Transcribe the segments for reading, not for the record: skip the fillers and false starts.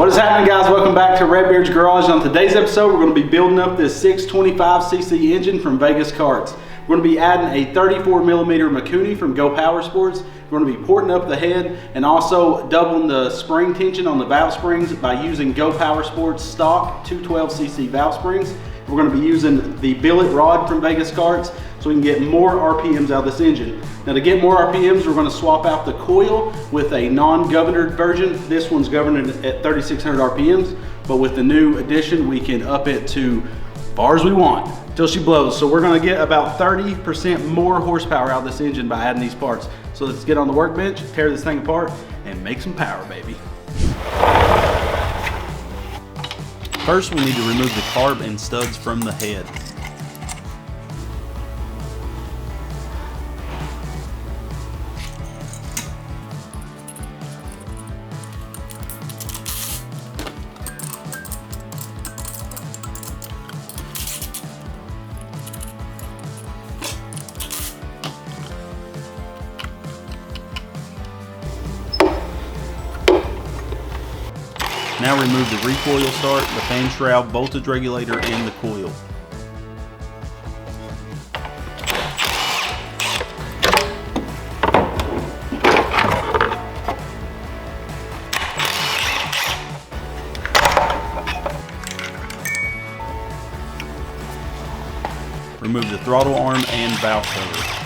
What is happening, guys? Welcome back to Redbeard's Garage. On today's episode, we're going to be building up this 625cc engine from Vegas Karts. We're going to be adding a 34mm Mikuni from Go Power Sports. We're going to be porting up the head and also doubling the spring tension on the valve springs by using Go Power Sports stock 212cc valve springs. We're going to be using the Billet rod from Vegas Karts so we can get more RPMs out of this engine. Now, to get more RPMs, we're going to swap out the coil with a non-governed version. This one's governed at 3,600 RPMs, but with the new addition, we can up it to as far as we want till she blows. So we're going to get about 30% more horsepower out of this engine by adding these parts. So let's get on the workbench, tear this thing apart, and make some power, baby. First, we need to remove the carb and studs from the head. Now remove the recoil start, the fan shroud, voltage regulator, and the coil. Remove the throttle arm and valve cover.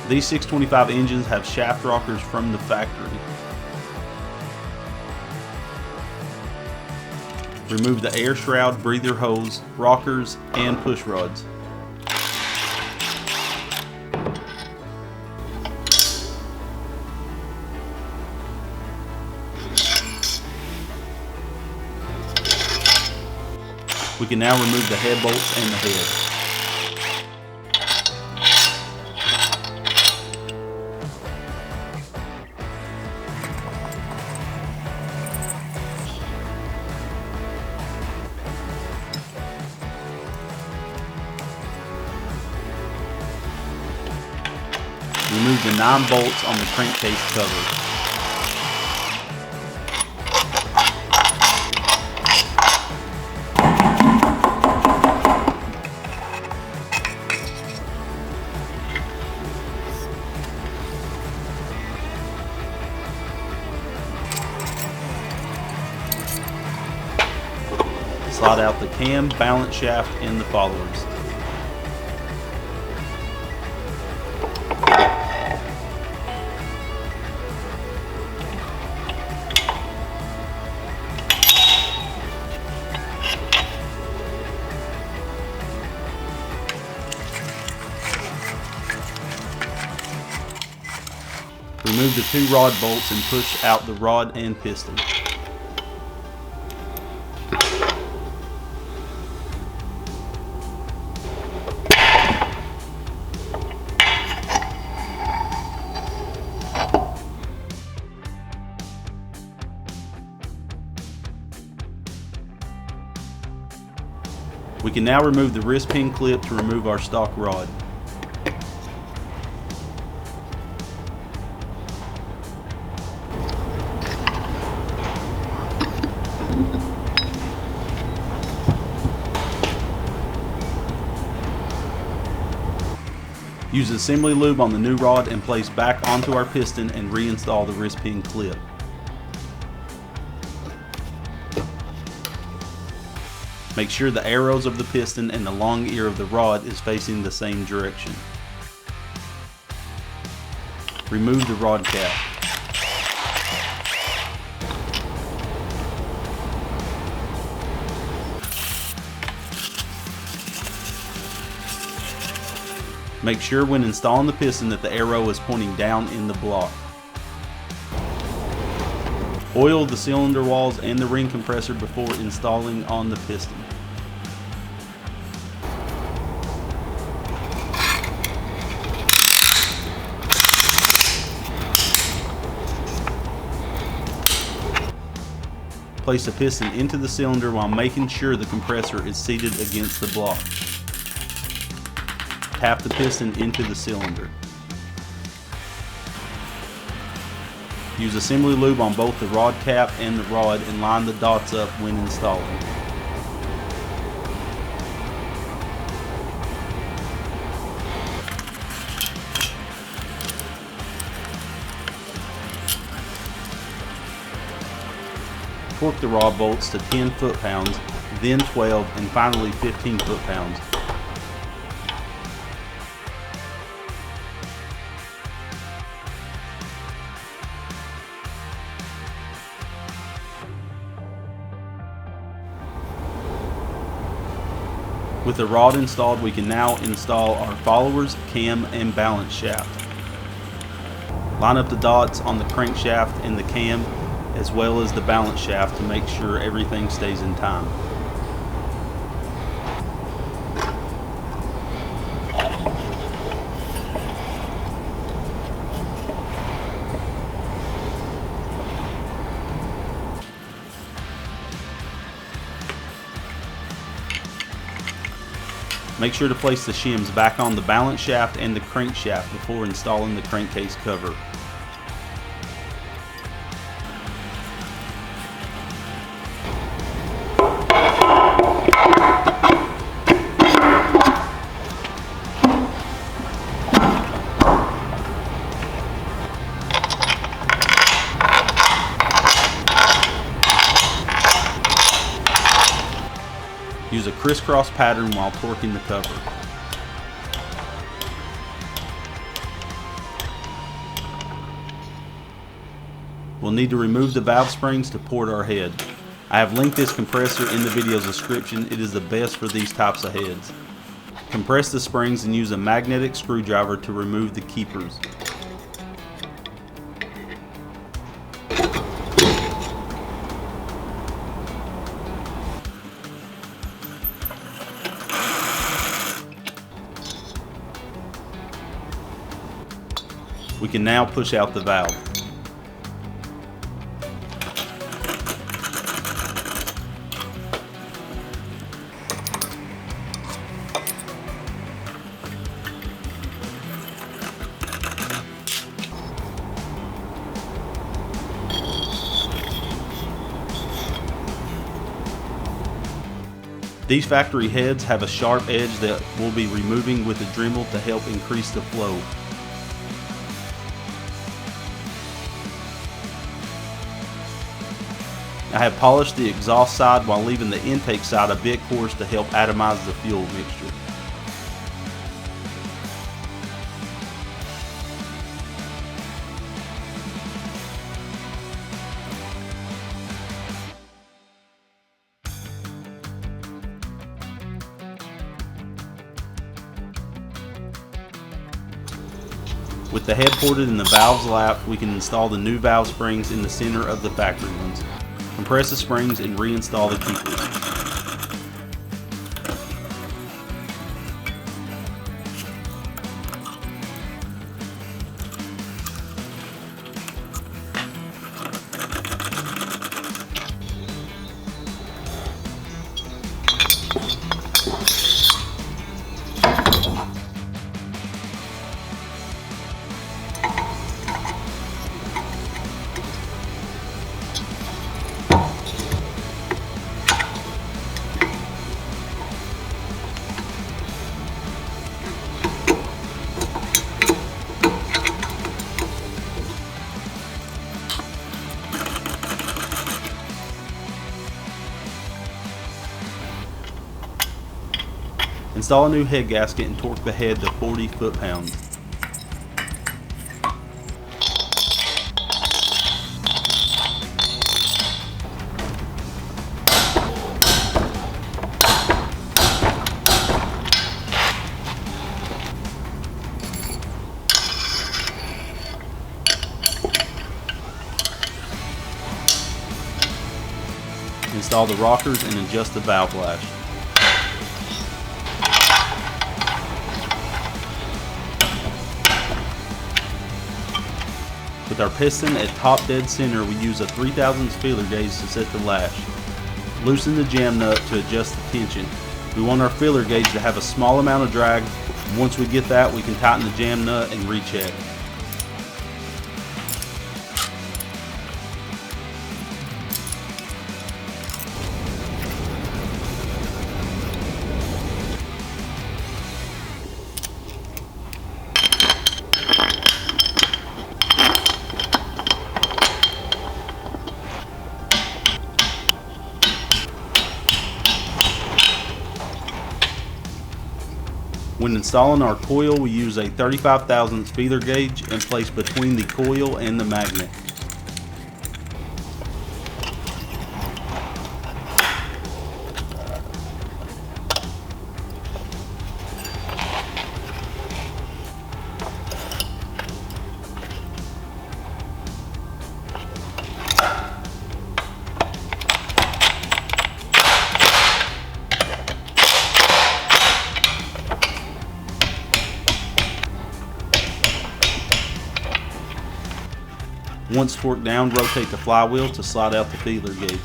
These 625 engines have shaft rockers from the factory. Remove the air shroud, breather hose, rockers, and push rods. We can now remove the head bolts and the head. Remove the 9 bolts on the crankcase cover. Slide out the cam, balance shaft, and the followers. Remove the 2 rod bolts and push out the rod and piston. We can now remove the wrist pin clip to remove our stock rod. Use assembly lube on the new rod and place back onto our piston and reinstall the wrist pin clip. Make sure the arrows of the piston and the long ear of the rod is facing the same direction. Remove the rod cap. Make sure when installing the piston that the arrow is pointing down in the block. Oil the cylinder walls and the ring compressor before installing on the piston. Place the piston into the cylinder while making sure the compressor is seated against the block. Tap the piston into the cylinder. Use assembly lube on both the rod cap and the rod and line the dots up when installing. Torque the rod bolts to 10 foot-pounds, then 12, and finally 15 foot-pounds. With the rod installed, we can now install our followers, cam, and balance shaft. Line up the dots on the crankshaft and the cam, as well as the balance shaft, to make sure everything stays in time. Make sure to place the shims back on the balance shaft and the crankshaft before installing the crankcase cover. Use a crisscross pattern while torquing the cover. We'll need to remove the valve springs to port our head. I have linked this compressor in the video's description. It is the best for these types of heads. Compress the springs and use a magnetic screwdriver to remove the keepers. We can now push out the valve. These factory heads have a sharp edge that we'll be removing with a Dremel to help increase the flow. I have polished the exhaust side while leaving the intake side a bit coarse to help atomize the fuel mixture. With the head ported and the valves lapped, we can install the new valve springs in the center of the factory ones. Compress the springs and reinstall the keepers. Install a new head gasket and torque the head to 40 foot-pounds. Install the rockers and adjust the valve lash. With our piston at top dead center, we use a 3/1000 feeler gauge to set the lash. Loosen the jam nut to adjust the tension. We want our feeler gauge to have a small amount of drag. Once we get that, we can tighten the jam nut and recheck. When installing our coil, we use a 35/1000 feeler gauge and place between the coil and the magnet. Once torqued down, rotate the flywheel to slide out the feeler gauge.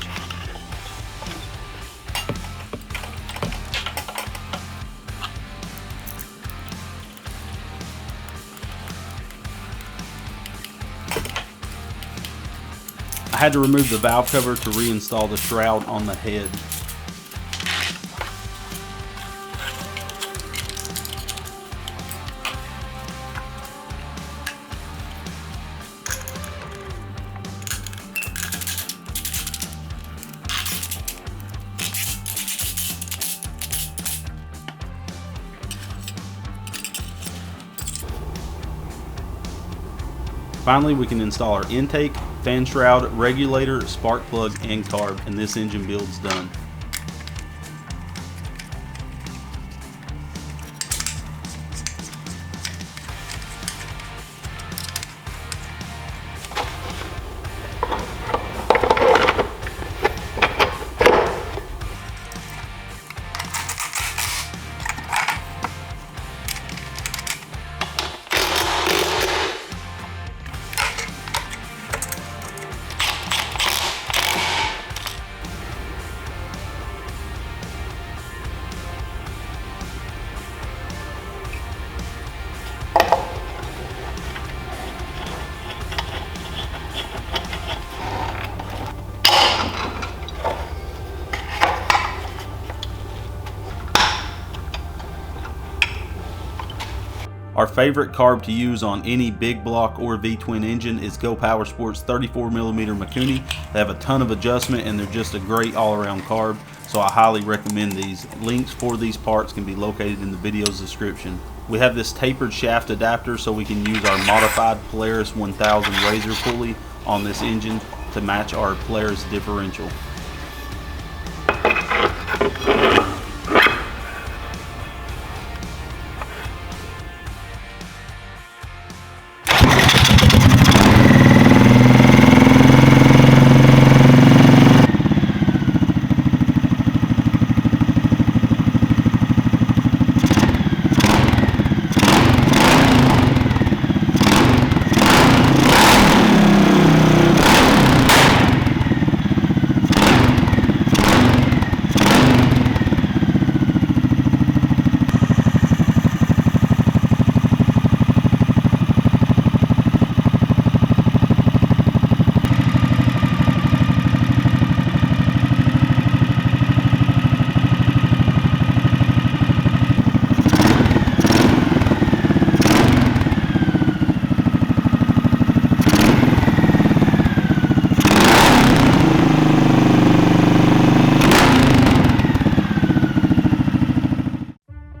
I had to remove the valve cover to reinstall the shroud on the head. Finally, we can install our intake, fan shroud, regulator, spark plug, and carb, and this engine build's done. Our favorite carb to use on any big block or V-twin engine is Go Powersports 34mm Mikuni. They have a ton of adjustment and they're just a great all-around carb, so I highly recommend these. Links for these parts can be located in the video's description. We have this tapered shaft adapter so we can use our modified Polaris 1000 razor pulley on this engine to match our Polaris differential.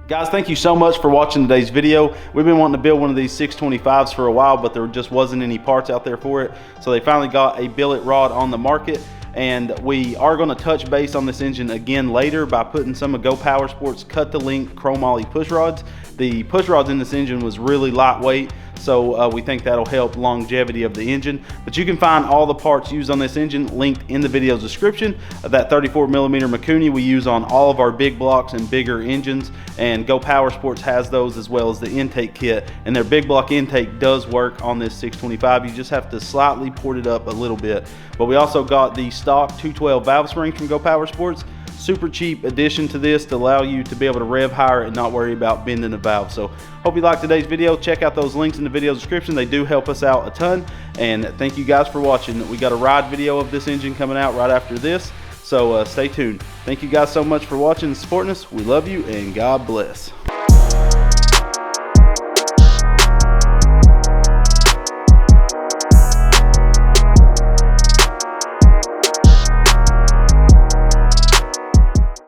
Guys, thank you so much for watching today's video. We've been wanting to build one of these 625s for a while, but there just wasn't any parts out there for it. So they finally got a billet rod on the market, and we are going to touch base on this engine again later by putting some of Go Powersports cut to length chromoly push rods. The push rods in this engine was really lightweight, So we think that'll help longevity of the engine. But you can find all the parts used on this engine linked in the video description. That 34mm Mikuni we use on all of our big blocks and bigger engines, and Go Power Sports has those, as well as the intake kit, and their big block intake does work on this 625. You just have to slightly port it up a little bit. But we also got the stock 212 valve springs from Go Power Sports. Super cheap addition to this to allow you to be able to rev higher and not worry about bending the valve. So hope you liked today's video. Check out those links in the video description. They do help us out a ton. And thank you guys for watching. We got a ride video of this engine coming out right after this, so stay tuned. Thank you guys so much for watching and supporting us. We love you, and God bless.